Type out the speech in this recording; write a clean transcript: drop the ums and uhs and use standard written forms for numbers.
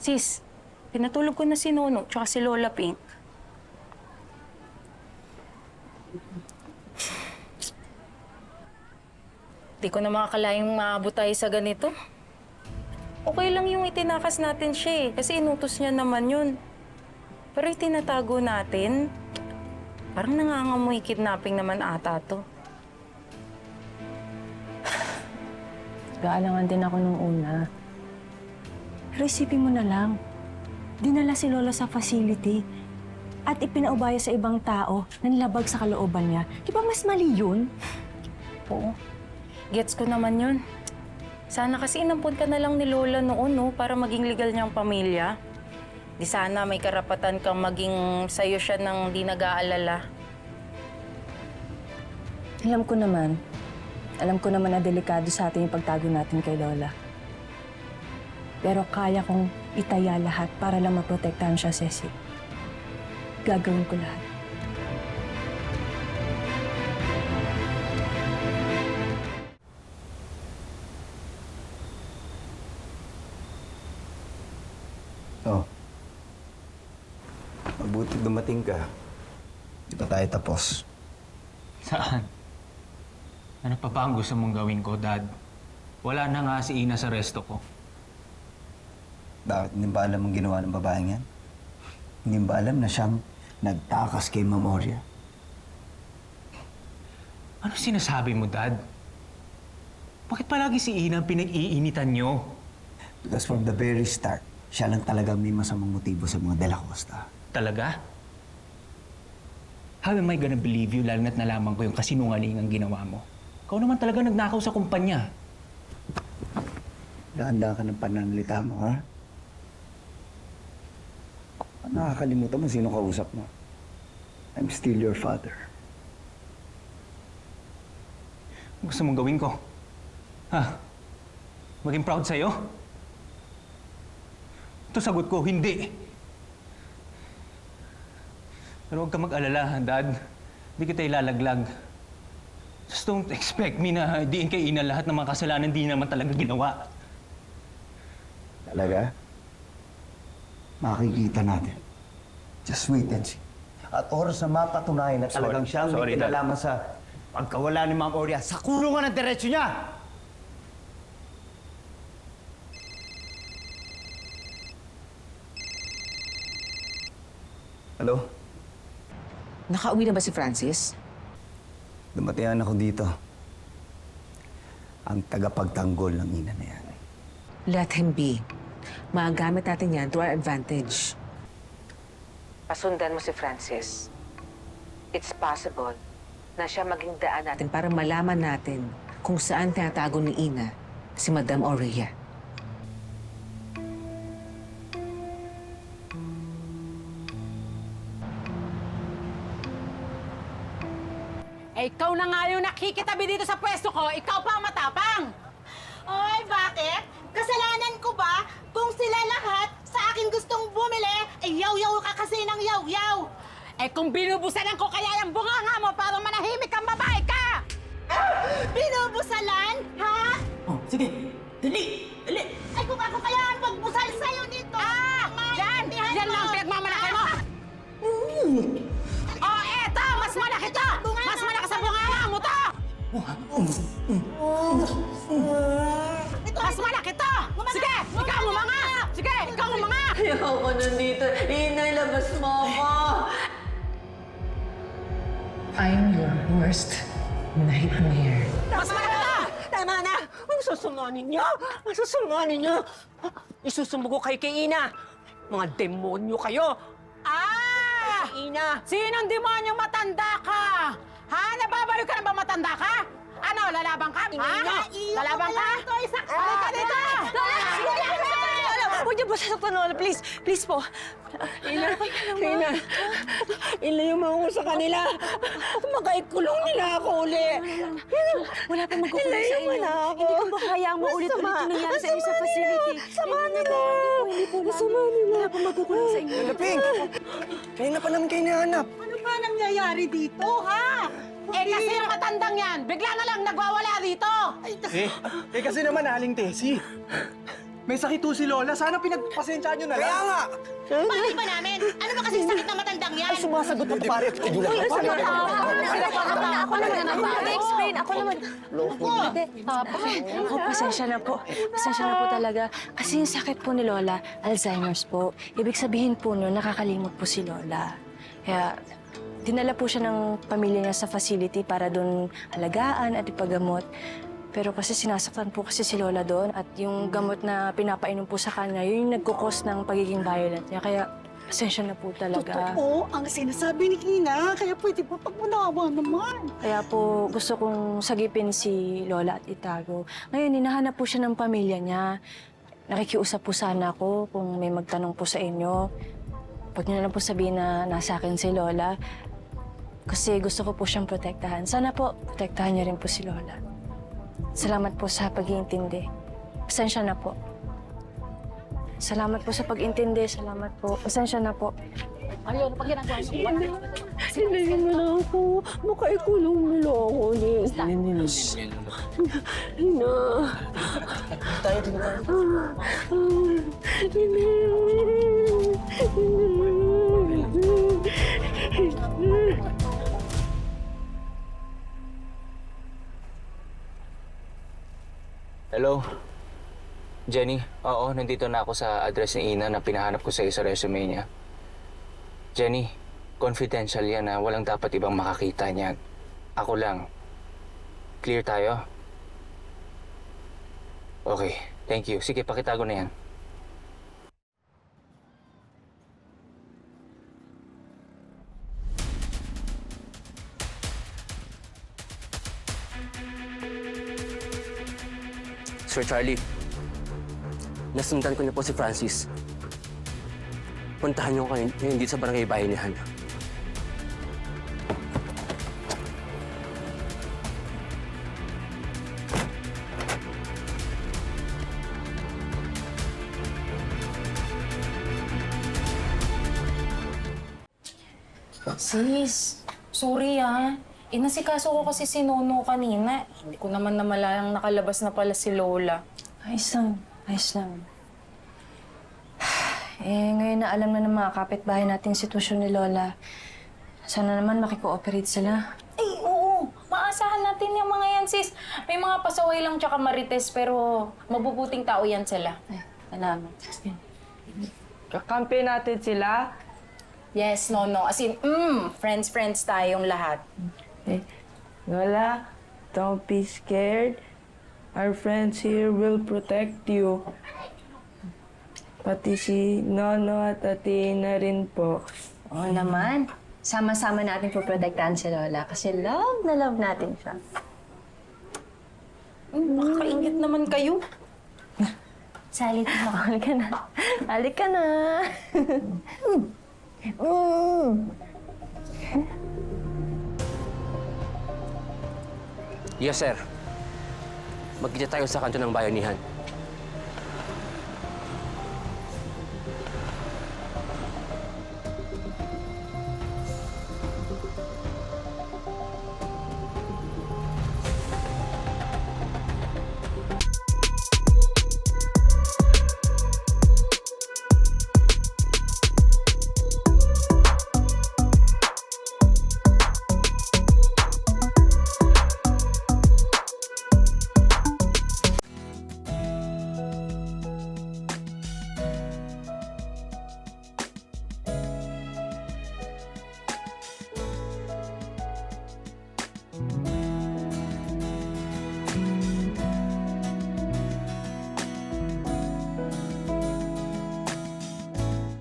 Sis, pinatulog ko na si Nono tsaka si Lola Pink. Di ko na makakalayang maabot tayo sa ganito. Okay lang yung itinakas natin siya kasi inutos niya naman yun. Pero itinatago natin, parang nangangamoy kidnapping naman ata to. Gaalangan din ako nung una. Pero isipin mo na lang, dinala si Lola sa facility at ipinaubaya sa ibang tao na nilabag sa kalooban niya. Di ba mas mali yun? Oo. Gets ko naman yun. Sana kasi inampun ka na lang ni Lola noon, no? Para maging legal niyang pamilya. Di sana may karapatan kang maging sa'yo siya nang di nag-aalala. Alam ko naman na delikado sa atin yung pagtago natin kay Lola. Pero kaya kong itaya lahat para lang maprotektahan siya, Ceci. Gagawin ko lahat. Oh. Mabuti dumating ka. Di pa tayo tapos. Saan? Ano pa ba ang gusto mong gawin ko, Dad? Wala na nga si Ina sa resto ko. Bakit hindi ba alam ang ginawa ng babaeng yan? Hindi ba alam na siyang nagtakas kay Memoria? Ano sinasabi mo, Dad? Bakit palagi si Ina ang pinag-iinitan niyo? Because from the very start, siya lang talaga may masamang motibo sa mga De La Costa. Talaga? How am I gonna believe you lalo na't nalaman ko yung kasinungaling ang ginawa mo? Ikaw naman talaga nagnakaw sa kumpanya. Dahan-dahan ka ng pananalita mo, ha? Nakakalimutan mo sino kausap mo. I'm still your father. Ano gusto mong gawin ko? Ha? Maging proud sa'yo? Ito sagot ko, hindi. Pero huwag ka mag-alala, Dad. Hindi kita ilalaglag. Just don't expect me na diin kay Ina lahat ng mga kasalanan di naman talaga ginawa. Talaga? Makikita natin. Just wait and see. At oras na mapatunayan na talagang siyang may Dad. kinalaman sa pagkawala ni Ma'am Oria, sa kulungan ng diretsyo niya! Hello? Nakauwi na ba si Francis? Dumatihan ako dito. Ang tagapagtanggol ng ina na yan. Let him be. Magagamit natin yan to our advantage. Pasundan mo si Francis. It's possible na siya maging daan natin para malaman natin kung saan tinatago ni Ina si Madam Aurea. Eh, ikaw na nga yung nakikitabi dito sa pwesto ko, ikaw pa ang matapang! Oy, bakit? Kasalanan ko ba kung sila lahat sa akin gustong bumili, ay yaw-yaw ka kasi ng yaw-yaw? Eh, kung binubusalan ko kaya yung bunganga mo para manahimik kang babae ka! Binubusalan, ha? Oh, sige, dali, dali! Ay, kung ako kaya ang magbusal sa'yo dito! Yan! Yan lang ang pinagmamalaki mo! Oh, eto! Mas malaki to! Mas malaki sa bunganga mo to! Mas malaki to! Sige! Ikaw mo mga! Sige! Ikaw mo mga! Ayoko nandito. Inay, labas mo ako. I'm your worst nightmare. Mas malaki to! Tama na! Ang susunganin niyo! Ang susunganin niyo! Isusumbog ko kay Ina. Mga demonyo kayo! Ah! Ina! Sinong demonyo matanda ka? Ha? Nababalik ka na ba matanda ka? Ano, lalabang ka? Ha? Lalabang ka? Halika dito! Huwag niyo po sasaktan, Lola. Please. Please po. Ina. Ilayumaw ko sa kanila. Makaikulong nila ako uli. Wala pa magkukulit sa iyo. Ilayuman ako. Hindi ko ba hayaan mo ulit-ulit yung nangyari sa iyo sa facility? Sama nila. Sama nila. Wala pa magkukulit sa iyo. Pink! Kanina pa namin kayo nahanap. Ano ba nangyayari dito, ha? Eh kasi yung matandang yan, bigla na lang nagwawala dito! Eh kasi naman, Aling Tessie. May sakit to si Lola. Sana pinagpasensyaan nyo na lang. Kaya nga! Bakit ba namin? Ano ba kasing sakit ng matandang yan? Ay, sumasagot na pare. Uy, Ako naman. Ako, pasensya na po. Pasensya na po talaga. Kasi yung sakit po ni Lola, Alzheimer's po. Ibig sabihin po nun, nakakalimot po si Lola. Kaya, dinala po siya ng pamilya niya sa facility para doon alagaan at ipagamot. Pero kasi sinasaktan po kasi si Lola doon at yung gamot na pinapainom po sa kanya, yun yung nagkukos ng pagiging violent niya. Kaya, pasensya na po talaga. Totoo ang sinasabi ni Ina. Kaya pwede po pagmunawa naman. Kaya po gusto kong sagipin si Lola at itago. Ngayon, hinahanap po siya ng pamilya niya. Nakikiusap po sana ako kung may magtanong po sa inyo. Huwag niyo na lang po sabihin na nasa akin si Lola. Kasi gusto ko po siyang protektahan. Sana po, protektahan niyo rin po si Lola. Salamat po sa pag-iintindi. Pasensya na po. Salamat po sa pag-intindi. Salamat po. Pasensya na po. Ayun, pag ginagawa mo. Sinayin mo na ako. Makaikulong mo lang ako, Nis. Ina. Tayo din ba? Hello? Jenny? Oo, nandito na ako sa address ni Ina na pinahanap ko sa resume niya. Jenny, confidential yan ha. Walang dapat ibang makakita niyan. Ako lang. Clear tayo? Okay, thank you. Sige, pakitago na yan. Sir Charlie, nasundan ko na po si Francis. Puntahan niyo ko ngayon dito sa barangay Bayanihan. Sis, sorry inasikaso ko kasi si Nono kanina. Hindi ko naman namalayang nakalabas na pala si Lola. Ayos lang. Ayos lang. Ngayon na alam na ng mga kapitbahay natin yung sitwasyon ni Lola. Sana naman makiko-operate sila. Ay, oo. Maasahan natin yung mga yan, sis. May mga pasaway lang tsaka marites, pero mabubuting tao yan sila. Ay, salamat. Kakampi natin sila. Yes, Nono. As in, friends tayong lahat. Lola, don't be scared. Our friends here will protect you. Pati si Nono at Ate Ina rin po. Oo naman. Sama-sama natin poprotektahan si Lola kasi love na love natin siya. Nakakaingit naman kayo. Salit mo. Halika na. Halika na. Yes, sir. Magkita tayo sa kanto ng Bayanihan.